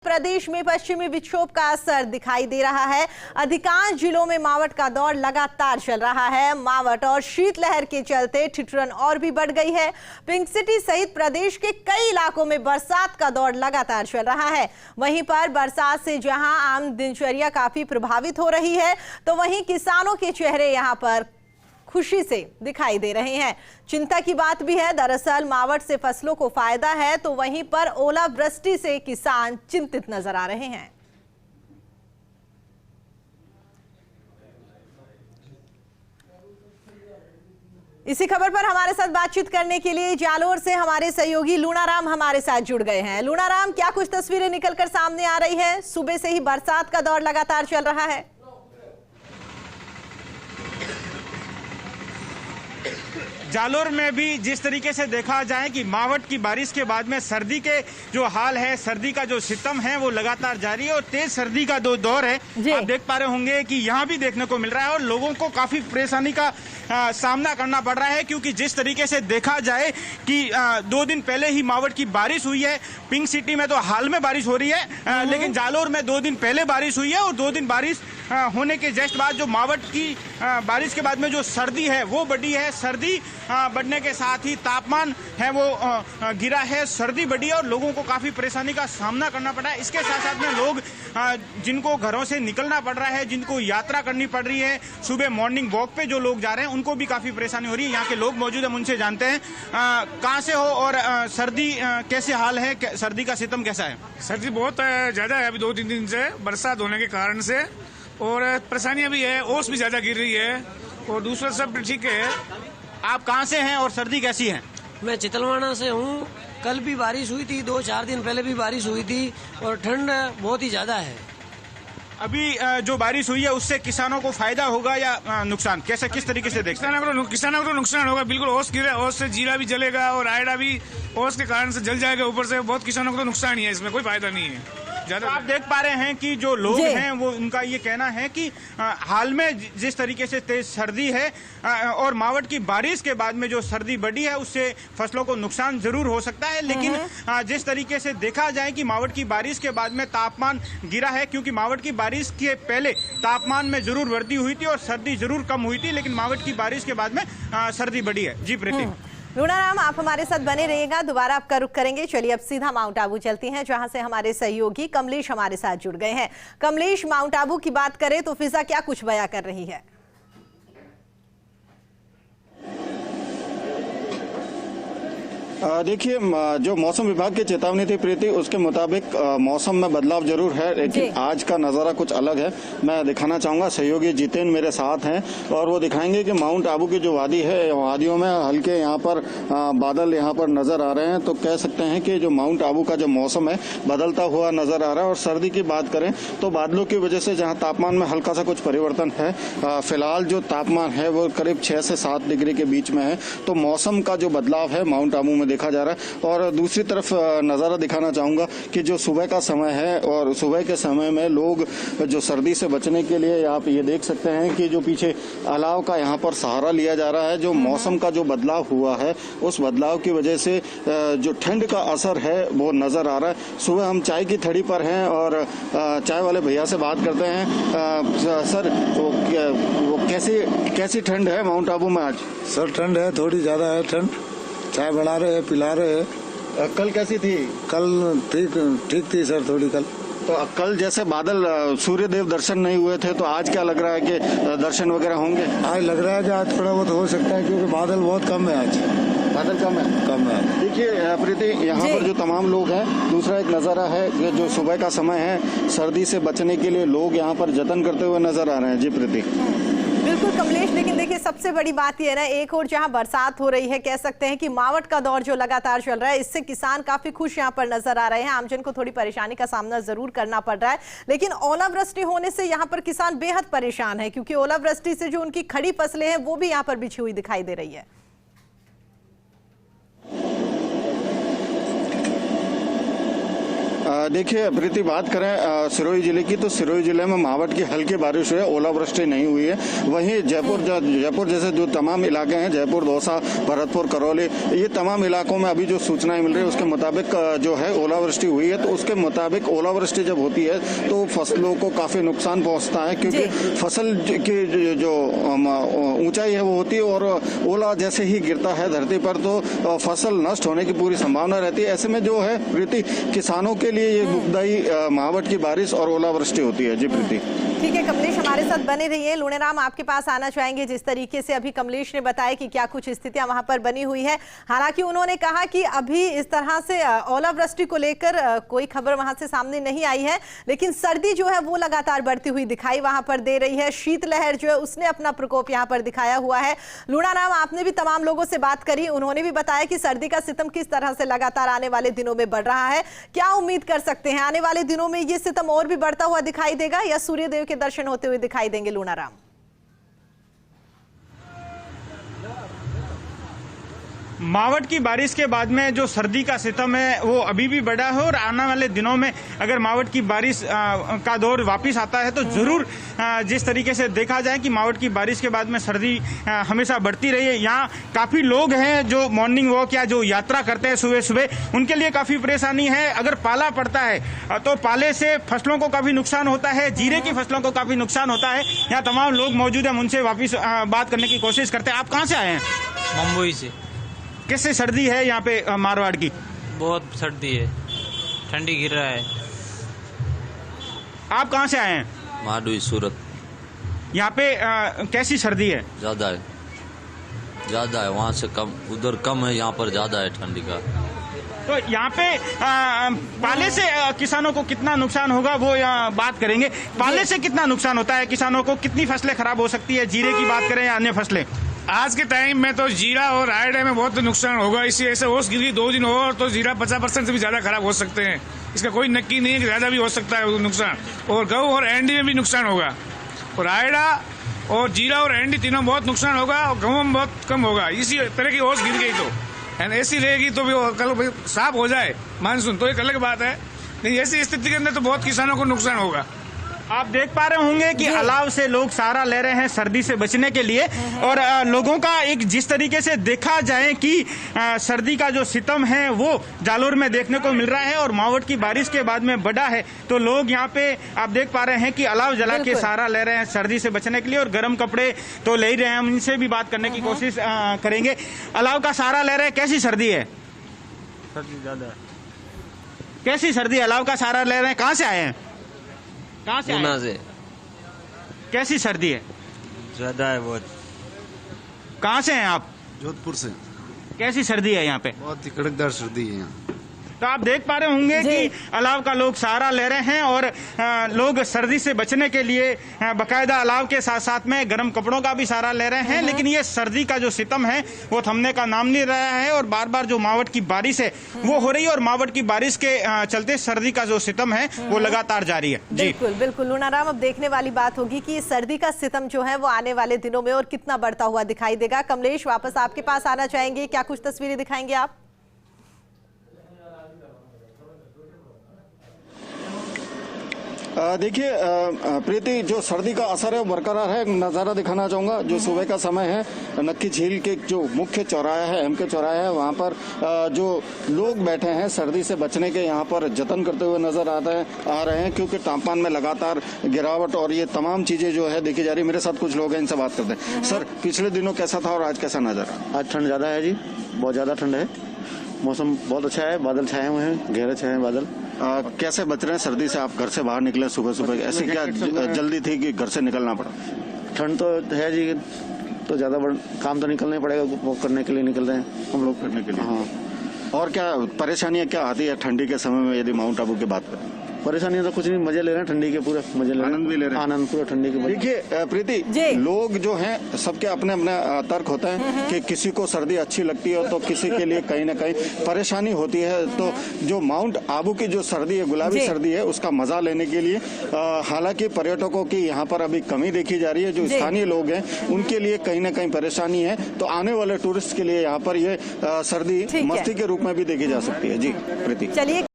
प्रदेश में पश्चिमी विक्षोभ का असर दिखाई दे रहा है। अधिकांश जिलों में मावठ का दौर लगातार चल रहा है। मावठ और शीतलहर के चलते ठिठुरन और भी बढ़ गई है। पिंक सिटी सहित प्रदेश के कई इलाकों में बरसात का दौर लगातार चल रहा है। वहीं पर बरसात से जहां आम दिनचर्या काफी प्रभावित हो रही है, तो वहीं किसानों के चेहरे यहां पर खुशी से दिखाई दे रहे हैं। चिंता की बात भी है। दरअसल मावठ से फसलों को फायदा है, तो वहीं पर ओलावृष्टि से किसान चिंतित नजर आ रहे हैं। इसी खबर पर हमारे साथ बातचीत करने के लिए जालोर से हमारे सहयोगी लूणाराम हमारे साथ जुड़ गए हैं। लूणाराम, क्या कुछ तस्वीरें निकलकर सामने आ रही है? सुबह से ही बरसात का दौर लगातार चल रहा है। जालोर में भी जिस तरीके से देखा जाए कि मावठ की बारिश के बाद में सर्दी के जो हाल है, सर्दी का जो सितम है वो लगातार जारी है और तेज सर्दी का जो दौर है, आप देख पा रहे होंगे कि यहाँ भी देखने को मिल रहा है और लोगों को काफी परेशानी का सामना करना पड़ रहा है। क्योंकि जिस तरीके से देखा जाए कि 2 दिन पहले ही मावठ की बारिश हुई है। पिंक सिटी में तो हाल में बारिश हो रही है, लेकिन जालोर में 2 दिन पहले बारिश हुई है और 2 दिन बारिश होने के जस्ट बाद जो मावठ की बारिश के बाद में जो सर्दी है वो बढ़ी है। सर्दी बढ़ने के साथ ही तापमान है वो गिरा है, सर्दी बढ़ी है और लोगों को काफी परेशानी का सामना करना पड़ा है। इसके साथ साथ में लोग जिनको घरों से निकलना पड़ रहा है, जिनको यात्रा करनी पड़ रही है, सुबह मॉर्निंग वॉक पे जो लोग जा रहे हैं उनको भी काफी परेशानी हो रही है। यहाँ के लोग मौजूद हैं, उनसे जानते हैं कहाँ से हो और सर्दी कैसे हाल है, सर्दी का सितम कैसा है? सर्दी बहुत ज्यादा है अभी 2-3 दिन से बरसात होने के कारण से, और परेशानियां भी है, ओस भी ज्यादा गिर रही है और दूसरा सब ठीक है। आप कहाँ से हैं और सर्दी कैसी है? मैं चितलवाड़ा से हूँ। कल भी बारिश हुई थी, 2-4 दिन पहले भी बारिश हुई थी और ठंड बहुत ही ज्यादा है। अभी जो बारिश हुई है उससे किसानों को फायदा होगा या नुकसान, कैसे किस तरीके से देखते हैं? किसानों को नुकसान होगा, बिल्कुल। ओस गिरे, ओस से जीरा भी जलेगा और आयडा भी ओस के कारण से जल जाएगा। ऊपर से बहुत किसानों को तो नुकसान ही है, इसमें कोई फायदा नहीं है। तो आप देख पा रहे हैं कि जो लोग हैं वो उनका ये कहना है कि हाल में जिस तरीके से तेज सर्दी है और मावठ की बारिश के बाद में जो सर्दी बढ़ी है उससे फसलों को नुकसान जरूर हो सकता है। लेकिन जिस तरीके से देखा जाए कि मावठ की बारिश के बाद में तापमान गिरा है, क्योंकि मावठ की बारिश के पहले तापमान में जरूर वृद्धि हुई थी और सर्दी जरूर कम हुई थी, लेकिन मावठ की बारिश के बाद में सर्दी बढ़ी है। जी प्रीति। लूणाराम, आप हमारे साथ बने रहिएगा, दोबारा आपका रुख करेंगे। चलिए अब सीधा माउंट आबू चलती हैं, जहां से हमारे सहयोगी कमलेश हमारे साथ जुड़ गए हैं। कमलेश, माउंट आबू की बात करें तो फिजा क्या कुछ बयां कर रही है? देखिए, जो मौसम विभाग की चेतावनी थी प्रीति, उसके मुताबिक मौसम में बदलाव जरूर है, लेकिन आज का नज़ारा कुछ अलग है। मैं दिखाना चाहूंगा, सहयोगी जितेन मेरे साथ हैं और वो दिखाएंगे कि माउंट आबू की जो वादी है, वादियों में हल्के यहाँ पर बादल यहाँ पर नजर आ रहे हैं। तो कह सकते हैं कि जो माउंट आबू का जो मौसम है बदलता हुआ नजर आ रहा है। और सर्दी की बात करें तो बादलों की वजह से जहाँ तापमान में हल्का सा कुछ परिवर्तन है, फिलहाल जो तापमान है वो करीब 6 से 7 डिग्री के बीच में है। तो मौसम का जो बदलाव है माउंट आबू में देखा जा रहा है। और दूसरी तरफ नजारा दिखाना चाहूंगा कि जो सुबह का समय है और सुबह के समय में लोग जो सर्दी से बचने के लिए आप ये देख सकते हैं कि जो पीछे अलाव का यहाँ पर सहारा लिया जा रहा है। जो मौसम का जो बदलाव हुआ है उस बदलाव की वजह से जो ठंड का असर है वो नजर आ रहा है। सुबह हम चाय की थड़ी पर हैं और चाय वाले भैया से बात करते हैं। सर, वो कैसी ठंड है माउंट आबू में आज? सर ठंड है, थोड़ी ज्यादा है ठंड। चाय बना रहे हैं, पिला रहे हैं। कल कैसी थी? कल ठीक थी सर, थोड़ी कल। तो कल जैसे बादल सूर्य देव दर्शन नहीं हुए थे, तो आज क्या लग रहा है कि दर्शन वगैरह होंगे? आज लग रहा है कि आज थोड़ा बहुत हो सकता है, क्योंकि बादल बहुत कम है आज। बादल कम है। देखिए प्रीति, यहाँ पर जो तमाम लोग हैं, दूसरा एक नज़ारा है कि जो सुबह का समय है, सर्दी से बचने के लिए लोग यहाँ पर जतन करते हुए नजर आ रहे हैं। जी प्रीति। बिल्कुल कमलेश, लेकिन देखिए सबसे बड़ी बात यह है ना, एक और जहां बरसात हो रही है, कह सकते हैं कि मावठ का दौर जो लगातार चल रहा है, इससे किसान काफी खुश यहां पर नजर आ रहे हैं। आमजन को थोड़ी परेशानी का सामना जरूर करना पड़ रहा है, लेकिन ओलावृष्टि होने से यहां पर किसान बेहद परेशान है, क्योंकि ओलावृष्टि से जो उनकी खड़ी फसलें हैं वो भी यहां पर बिछी हुई दिखाई दे रही है। देखिए प्रीति, बात करें सिरोही जिले की, तो सिरोही जिले में मावट की हल्की बारिश हुई है, ओलावृष्टि नहीं हुई है। वहीं जयपुर जैसे जो तमाम इलाके हैं, जयपुर, दौसा, भरतपुर, करौली, ये तमाम इलाकों में अभी जो सूचनाएं मिल रही है उसके मुताबिक जो है ओलावृष्टि हुई है। तो उसके मुताबिक ओलावृष्टि जब होती है तो फसलों को काफी नुकसान पहुंचता है, क्योंकि फसल की जो ऊंचाई है वो होती है और ओला जैसे ही गिरता है धरती पर तो फसल नष्ट होने की पूरी संभावना रहती है। ऐसे में जो है प्रीति, किसानों के लिए ये दुखदायी मावट की बारिश और ओलावृष्टि होती है। जी प्रीति। ठीक है कमलेश, हमारे साथ बने रहिए। लूणेराम, आपके पास आना चाहेंगे। जिस तरीके से अभी कमलेश ने बताया कि क्या कुछ स्थितियां वहां पर बनी हुई है, हालांकि उन्होंने कहा कि अभी इस तरह से ओलावृष्टि को लेकर कोई खबर वहां से सामने नहीं आई है, लेकिन सर्दी जो है वो लगातार बढ़ती हुई दिखाई वहां पर दे रही है। शीतलहर जो है उसने अपना प्रकोप यहाँ पर दिखाया हुआ है। लूणाराम, आपने भी तमाम लोगों से बात करी, उन्होंने भी बताया कि सर्दी का सितम किस तरह से लगातार आने वाले दिनों में बढ़ रहा है। क्या उम्मीद कर सकते हैं आने वाले दिनों में ये सितम और भी बढ़ता हुआ दिखाई देगा या सूर्यदेव के दर्शन होते हुए दिखाई देंगे? लूणाराम, मावट की बारिश के बाद में जो सर्दी का सितम है वो अभी भी बढ़ा है और आने वाले दिनों में अगर मावट की बारिश का दौर वापस आता है तो जरूर जिस तरीके से देखा जाए कि मावट की बारिश के बाद में सर्दी हमेशा बढ़ती रही है। यहाँ काफी लोग हैं जो मॉर्निंग वॉक या जो यात्रा करते हैं सुबह सुबह, उनके लिए काफी परेशानी है। अगर पाला पड़ता है तो पाले से फसलों को काफी नुकसान होता है, जीरे की फसलों को काफी नुकसान होता है। यहाँ तमाम लोग मौजूद हैं, उनसे वापिस बात करने की कोशिश करते हैं। आप कहाँ से आए हैं? मुंबई से। कैसे सर्दी है यहाँ पे मारवाड़ की? बहुत सर्दी है, ठंडी गिर रहा है। आप कहाँ से आए हैं? माडवी, सूरत। यहाँ पे कैसी सर्दी है? ज्यादा है, वहाँ से कम, उधर कम है, यहाँ पर ज्यादा है ठंडी का। तो यहाँ पे पाले से किसानों को कितना नुकसान होगा वो बात करेंगे। पाले से कितना नुकसान होता है किसानों को, कितनी फसलें खराब हो सकती है? जीरे की बात करें या अन्य फसलें? आज के टाइम में तो जीरा और रायडे में बहुत नुकसान होगा। इसी ऐसे ओस गिर गई 2 दिन और तो जीरा 50% से भी ज्यादा खराब हो सकते हैं। इसका कोई नक्की नहीं है कि ज्यादा भी हो सकता है नुकसान। और गेहूं और एंडी में भी नुकसान होगा, और रायडा और जीरा और एंडी तीनों बहुत नुकसान होगा, और गेहूं में बहुत कम होगा। इसी तरह की ओस गिर गई तो ऐसी रहेगी तो भी कल साफ हो जाए मानसून तो एक अलग बात है, नहीं ऐसी स्थिति के अंदर तो बहुत किसानों को नुकसान होगा। आप देख पा रहे होंगे कि अलाव से लोग सहारा ले रहे हैं सर्दी से बचने के लिए, और लोगों का एक जिस तरीके से देखा जाए कि सर्दी का जो सितम है वो जालोर में देखने को मिल रहा है और मावट की बारिश के बाद में बढ़ा है, तो लोग यहाँ पे आप देख पा रहे हैं कि अलाव जला के सहारा ले रहे हैं सर्दी से बचने के लिए, और गर्म कपड़े तो ले ही रहे हैं। हम इनसे भी बात करने की कोशिश करेंगे। अलाव का सहारा ले रहे हैं, कैसी सर्दी है? सर्दी ज्यादा है। कैसी सर्दी? अलाव का सहारा ले रहे हैं, कहाँ से आए हैं? कहाँ से आए? से। कैसी सर्दी है? ज्यादा है बहुत। कहाँ से हैं आप? जोधपुर से। कैसी सर्दी है यहाँ पे? बहुत ही कड़कदार सर्दी है यहाँ। तो आप देख पा रहे होंगे कि अलाव का लोग सहारा ले रहे हैं, और लोग सर्दी से बचने के लिए बाकायदा अलाव के साथ साथ में गर्म कपड़ों का भी सहारा ले रहे हैं। लेकिन ये सर्दी का जो सितम है वो थमने का नाम नहीं रहा है, और बार बार जो मावट की बारिश है वो हो रही है, और मावट की बारिश के चलते सर्दी का जो सितम है वो लगातार जारी है। जी बिल्कुल बिल्कुल लूणाराम, अब देखने वाली बात होगी कि सर्दी का सितम जो है वो आने वाले दिनों में और कितना बढ़ता हुआ दिखाई देगा। कमलेश, वापस आपके पास आना चाहेंगे, क्या कुछ तस्वीरें दिखाएंगे आप? देखिए प्रीति, जो सर्दी का असर है वो बरकरार है। नज़ारा दिखाना चाहूँगा। जो सुबह का समय है, नक्की झील के जो मुख्य चौराहा है, एमके चौराहा है, वहाँ पर जो लोग बैठे हैं सर्दी से बचने के यहाँ पर जतन करते हुए नजर आ रहे हैं, क्योंकि तापमान में लगातार गिरावट और ये तमाम चीज़ें जो है देखी जा रही है। मेरे साथ कुछ लोग हैं, इनसे बात करते हैं। सर, पिछले दिनों कैसा था और आज कैसा नजर? आज ठंड ज़्यादा है जी, बहुत ज़्यादा ठंड है। मौसम बहुत अच्छा है, बादल छाए हुए हैं, गहरे छाए हैं बादल। कैसे बच रहे हैं सर्दी से? आप घर से बाहर निकले सुबह सुबह, ऐसी क्या जल्दी थी कि घर से निकलना पड़ा? ठंड तो है जी, तो ज़्यादा काम तो निकलना ही पड़ेगा, वो करने के लिए निकल रहे हैं हम लोग, करने के लिए। हाँ, और क्या परेशानियाँ क्या आती है ठंडी के समय में यदि माउंट आबू की बात करें? परेशानियां तो कुछ नहीं, मजे ले रहे हैं ठंडी के, पूरे मजे ले रहे हैं, आनंद भी ले रहे हैं, आनंद पूरा ठंडी के। देखिए प्रीति, लोग जो हैं सबके अपने अपने तर्क होते हैं कि किसी को सर्दी अच्छी लगती है तो किसी के लिए कहीं ना कहीं परेशानी होती है। तो जो माउंट आबू की जो सर्दी है, गुलाबी सर्दी है, उसका मजा लेने के लिए हालांकि पर्यटकों की यहाँ पर अभी कमी देखी जा रही है। जो स्थानीय लोग हैं उनके लिए कहीं ना कहीं परेशानी है, तो आने वाले टूरिस्ट के लिए यहाँ पर ये सर्दी मस्ती के रूप में भी देखी जा सकती है। जी प्रीति, चलिए।